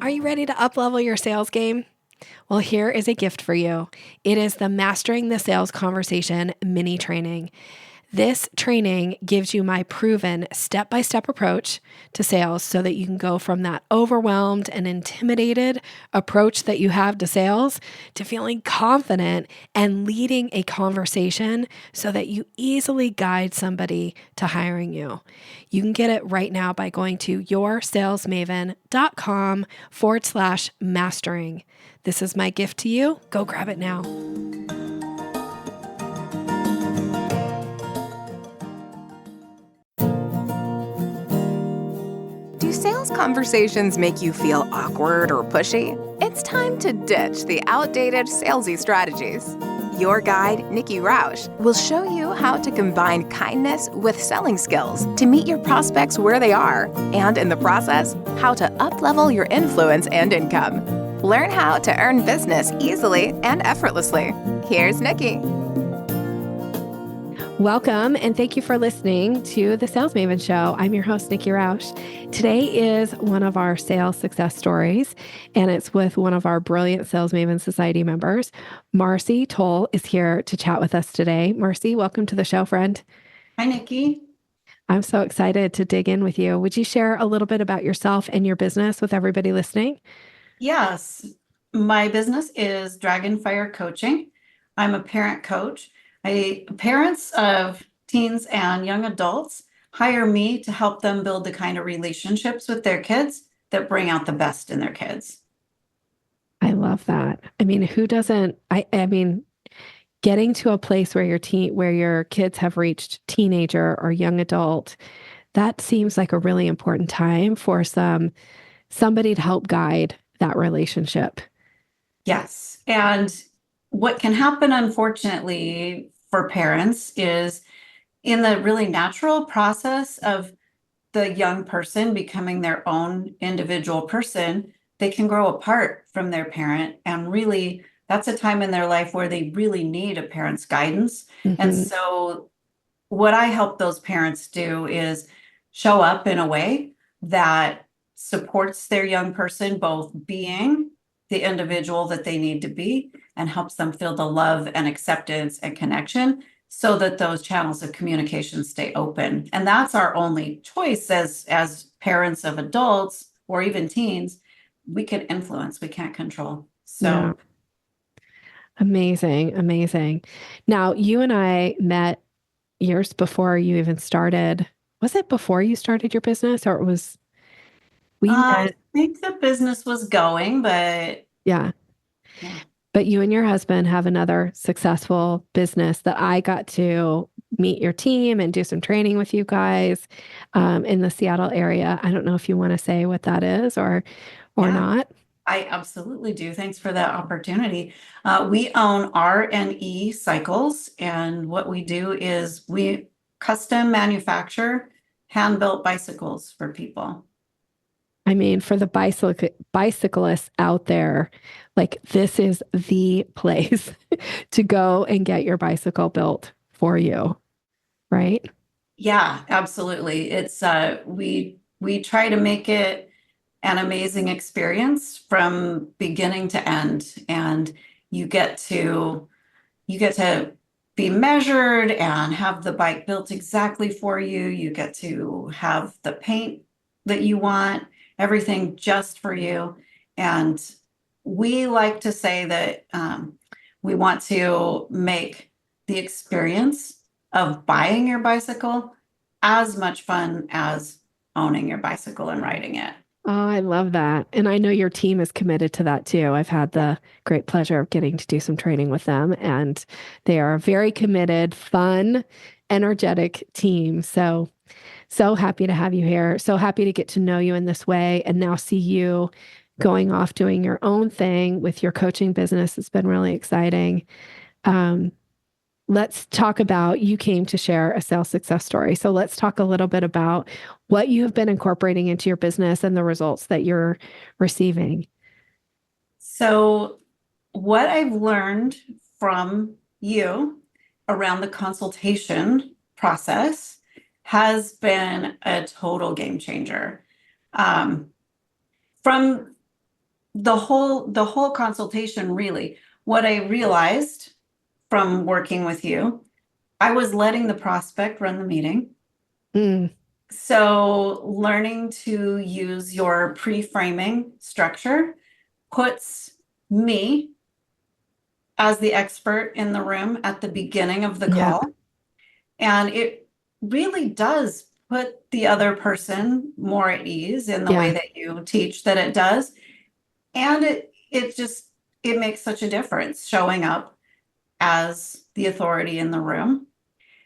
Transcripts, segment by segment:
Are you ready to uplevel your sales game? Well, here is a gift for you. It is the Mastering the Sales Conversation mini training. This training gives you my proven step-by-step approach to sales so that you can go from that overwhelmed and intimidated approach that you have to sales to feeling confident and leading a conversation so that you easily guide somebody to hiring you. You can get it right now by going to yoursalesmaven.com/mastering. This is my gift to you. Go grab it now. Do sales conversations make you feel awkward or pushy? It's time to ditch the outdated salesy strategies. Your guide, Nikki will show you how to combine kindness with selling skills to meet your prospects where they are, and in the process, how to uplevel your influence and income. Learn how to earn business easily and effortlessly. Here's Nikki. Welcome, and thank you for listening to the Sales Maven Show. I'm your host, Nikki Roush. Today is one of our sales success stories, and it's with one of our brilliant Sales Maven Society members. Marcie Towle is here to chat with us today. Marcie, welcome to the show, friend. Hi, Nikki. I'm so excited to dig in with you. Would you share a little bit about yourself and your business with everybody listening? Yes, my business is Dragonfire Coaching. I'm a parent coach. Parents of teens and young adults hire me to help them build the kind of relationships with their kids that bring out the best in their kids. I love that. I mean, who doesn't? I mean, getting to a place where your kids have reached teenager or young adult, that seems like a really important time for somebody to help guide that relationship. Yes, and what can happen, unfortunately, for parents is in the really natural process of the young person becoming their own individual person, they can grow apart from their parent. And really, that's a time in their life where they really need a parent's guidance. Mm-hmm. And so what I help those parents do is show up in a way that supports their young person, both being the individual that they need to be and helps them feel the love and acceptance and connection so that those channels of communication stay open. And that's our only choice as parents of adults or even teens. We can influence, we can't control. So yeah. Amazing, amazing. Now, you and I met years before you even started. Was it before you started your business, or it was we met? I think the business was going, but yeah. But you and your husband have another successful business that I got to meet your team and do some training with you guys in the Seattle area. I don't know if you want to say what that is or not. I absolutely do. Thanks for that opportunity. We own R+E Cycles, and what we do is we custom manufacture hand-built bicycles for people. I mean, for the bicyclists out there, like this is the place to go and get your bicycle built for you, right? Yeah, absolutely. It's we try to make it an amazing experience from beginning to end, and you get to be measured and have the bike built exactly for you. You get to have the paint that you want, everything just for you. And we like to say that we want to make the experience of buying your bicycle as much fun as owning your bicycle and riding it. Oh, I love that. And I know your team is committed to that too. I've had the great pleasure of getting to do some training with them, and they are a very committed, fun, energetic team. So happy to have you here. So happy to get to know you in this way and now see you going off doing your own thing with your coaching business. It's been really exciting. Let's talk about, you came to share a sales success story. So let's talk a little bit about what you have been incorporating into your business and the results that you're receiving. So what I've learned from you around the consultation process has been a total game changer. From the whole consultation, really, what I realized from working with you, I was letting the prospect run the meeting. Mm, So learning to use your pre-framing structure puts me as the expert in the room at the beginning of the yep. call. And it really does put the other person more at ease in the way Yeah. that you teach that it does. And it makes such a difference showing up as the authority in the room.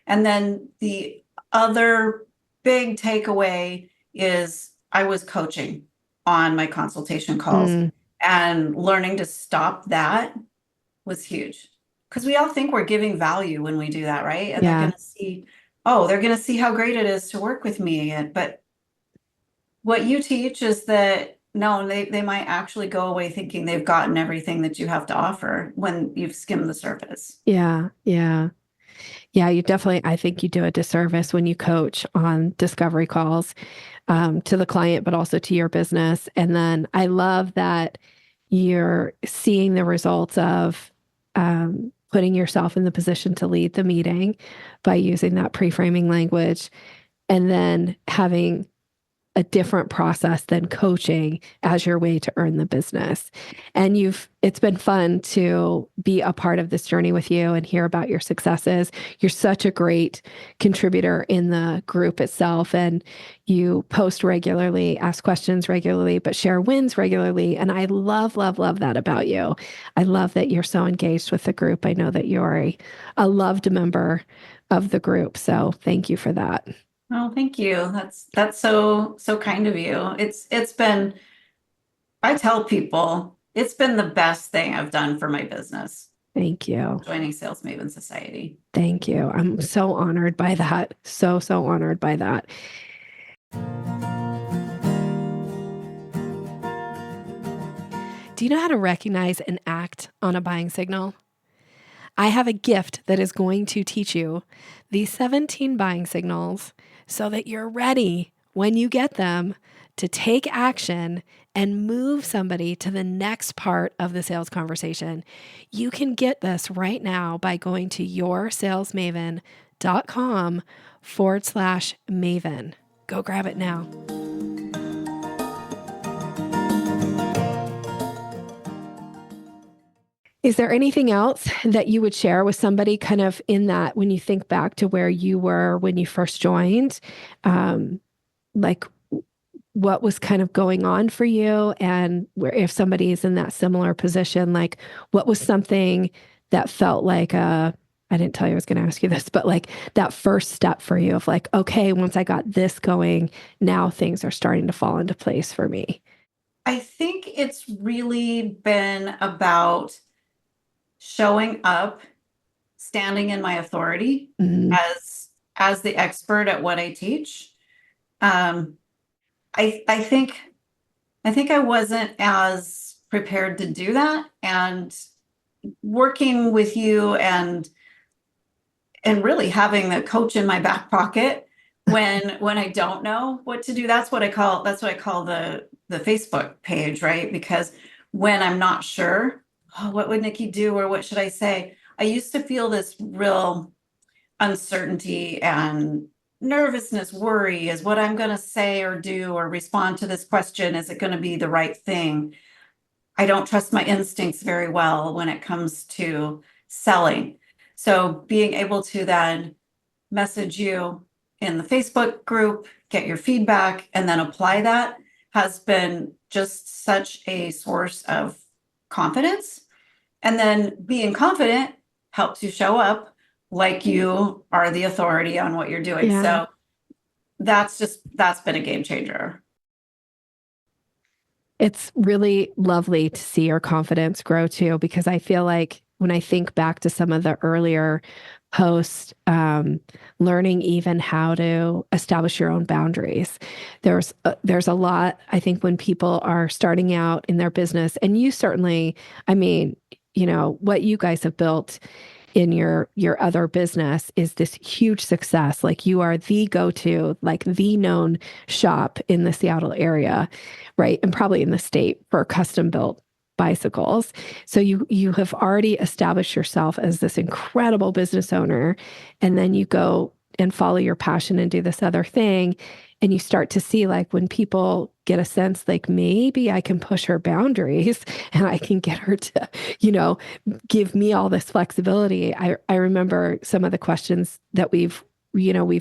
And then the other big takeaway is I was coaching on my consultation calls, Mm, and learning to stop that was huge. Because we all think we're giving value when we do that, right? And yeah. they're going to see how great it is to work with me. But what you teach is that no, they might actually go away thinking they've gotten everything that you have to offer when you've skimmed the surface. Yeah. Yeah. Yeah. You definitely, I think you do a disservice when you coach on discovery calls, to the client, but also to your business. And then I love that you're seeing the results of, putting yourself in the position to lead the meeting by using that pre-framing language, and then having a different process than coaching as your way to earn the business. And it's been fun to be a part of this journey with you and hear about your successes. You're such a great contributor in the group itself, and you post regularly, ask questions regularly, but share wins regularly. And I love, love, love that about you. I love that you're so engaged with the group. I know that you're a loved member of the group. So thank you for that. Oh, thank you. That's so kind of you. It's been, I tell people, it's been the best thing I've done for my business, Thank you. joining Sales Maven Society. Thank you. I'm so honored by that. So, so honored by that. Do you know how to recognize and act on a buying signal? I have a gift that is going to teach you these 17 buying signals so that you're ready when you get them to take action and move somebody to the next part of the sales conversation. You can get this right now by going to yoursalesmaven.com/Maven. Go grab it now. Is there anything else that you would share with somebody kind of in that when you think back to where you were when you first joined? Like what was kind of going on for you, and where if somebody is in that similar position, like what was something that felt like I didn't tell you I was going to ask you this, but like that first step for you of like, okay, once I got this going, now things are starting to fall into place for me. I think it's really been about showing up, standing in my authority Mm, as the expert at what I teach. I think I wasn't as prepared to do that, and working with you and really having a coach in my back pocket when I don't know what to do. That's what I call the Facebook page, right? Because when I'm not sure, oh, what would Nikki do, or what should I say? I used to feel this real uncertainty and nervousness, worry, is what I'm going to say or do or respond to this question, is it going to be the right thing? I don't trust my instincts very well when it comes to selling. So being able to then message you in the Facebook group, get your feedback, and then apply that has been just such a source of confidence. And then being confident helps you show up like you are the authority on what you're doing. yeah. So that's been a game changer. It's really lovely to see your confidence grow too, because I feel like when I think back to some of the earlier posts, learning even how to establish your own boundaries. There's a lot, I think, when people are starting out in their business, and you certainly, I mean, what you guys have built in your other business is this huge success. Like you are the go-to, like the known shop in the Seattle area, right? And probably in the state for custom built bicycles. So you have already established yourself as this incredible business owner, and then you go and follow your passion and do this other thing. And you start to see like when people get a sense like maybe I can push her boundaries and I can get her to, give me all this flexibility. I remember some of the questions that we've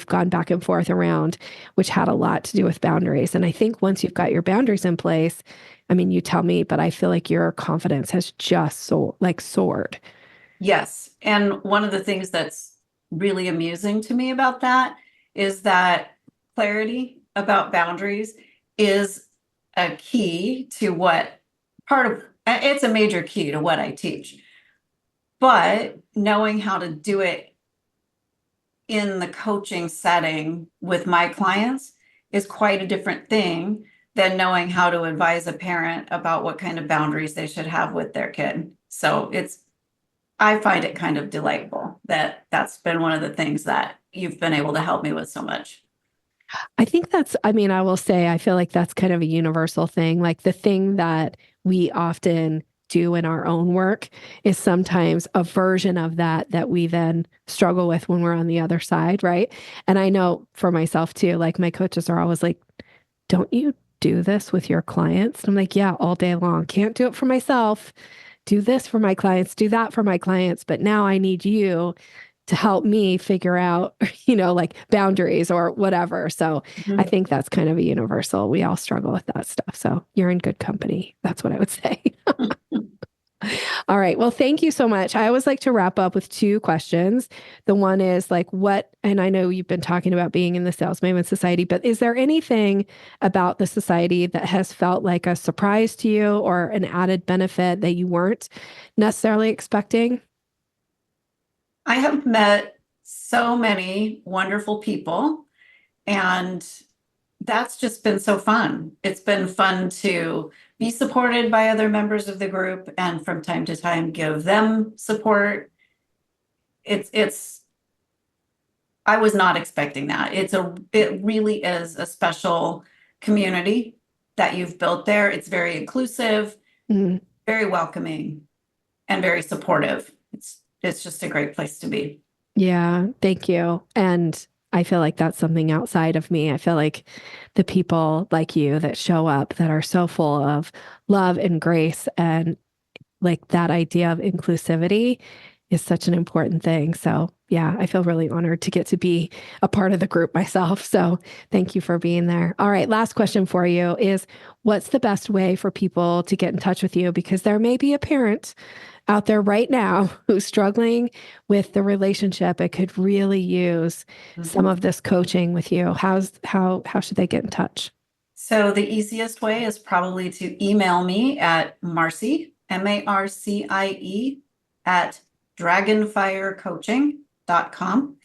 gone back and forth around, which had a lot to do with boundaries. And I think once you've got your boundaries in place, I mean, you tell me, but I feel like your confidence has just soared. Yes. And one of the things that's really amusing to me about that is that clarity about boundaries is a key to it's a major key to what I teach. But knowing how to do it in the coaching setting with my clients is quite a different thing than knowing how to advise a parent about what kind of boundaries they should have with their kid. So I find it kind of delightful that's been one of the things that you've been able to help me with so much. I think I will say, I feel like that's kind of a universal thing. Like the thing that we often do in our own work is sometimes a version of that we then struggle with when we're on the other side, right? And I know for myself too, like my coaches are always like, don't you do this with your clients? And I'm like, yeah, all day long. Can't do it for myself. Do this for my clients, do that for my clients. But now I need you to help me figure out, like boundaries or whatever. So I think that's kind of a universal. We all struggle with that stuff. So you're in good company. That's what I would say. All right. Well, thank you so much. I always like to wrap up with 2 questions. The one is like and I know you've been talking about being in the Sales Maven Society, but is there anything about the society that has felt like a surprise to you or an added benefit that you weren't necessarily expecting? I have met so many wonderful people, and that's just been so fun. It's been fun to be supported by other members of the group and from time to time give them support. I was not expecting that. It really is a special community that you've built there. It's very inclusive, very welcoming, and very supportive. It's just a great place to be. Yeah, thank you. And I feel like that's something outside of me. I feel like the people like you that show up that are so full of love and grace and like that idea of inclusivity is such an important thing. So yeah, I feel really honored to get to be a part of the group myself. So thank you for being there. All right. Last question for you is what's the best way for people to get in touch with you? Because there may be a parent out there right now who's struggling with the relationship. It could really use some of this coaching with you. How should they get in touch? So the easiest way is probably to email me at Marcie, Marcie, at dragonfirecoaching.com.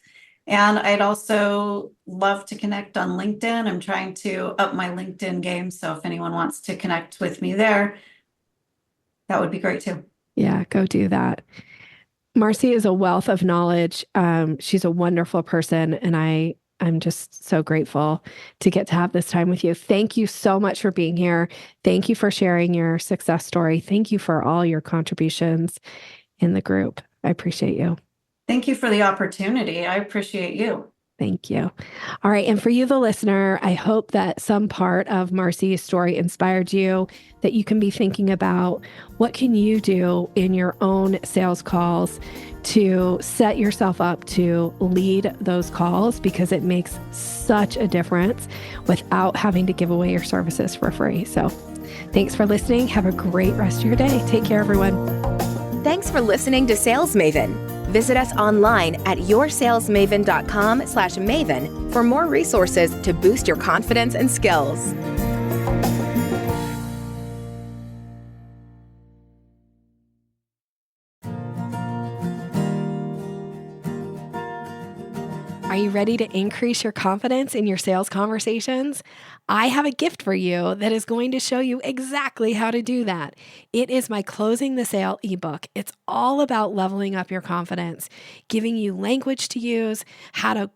And I'd also love to connect on LinkedIn. I'm trying to up my LinkedIn game. So if anyone wants to connect with me there, that would be great too. Yeah, go do that. Marcie is a wealth of knowledge. She's a wonderful person, and I'm just so grateful to get to have this time with you. Thank you so much for being here. Thank you for sharing your success story. Thank you for all your contributions in the group. I appreciate you. Thank you for the opportunity. I appreciate you. Thank you. All right. And for you, the listener, I hope that some part of Marcie's story inspired you, that you can be thinking about what can you do in your own sales calls to set yourself up to lead those calls, because it makes such a difference without having to give away your services for free. So thanks for listening. Have a great rest of your day. Take care, everyone. Thanks for listening to Sales Maven. Visit us online at yoursalesmaven.com/maven for more resources to boost your confidence and skills. Are you ready to increase your confidence in your sales conversations? I have a gift for you that is going to show you exactly how to do that. It is my Closing the Sale ebook. It's all about leveling up your confidence, giving you language to use, how to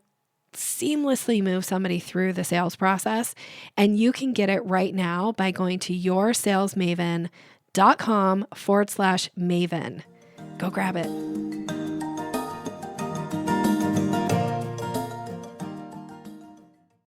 seamlessly move somebody through the sales process. And you can get it right now by going to yoursalesmaven.com/Maven. Go grab it.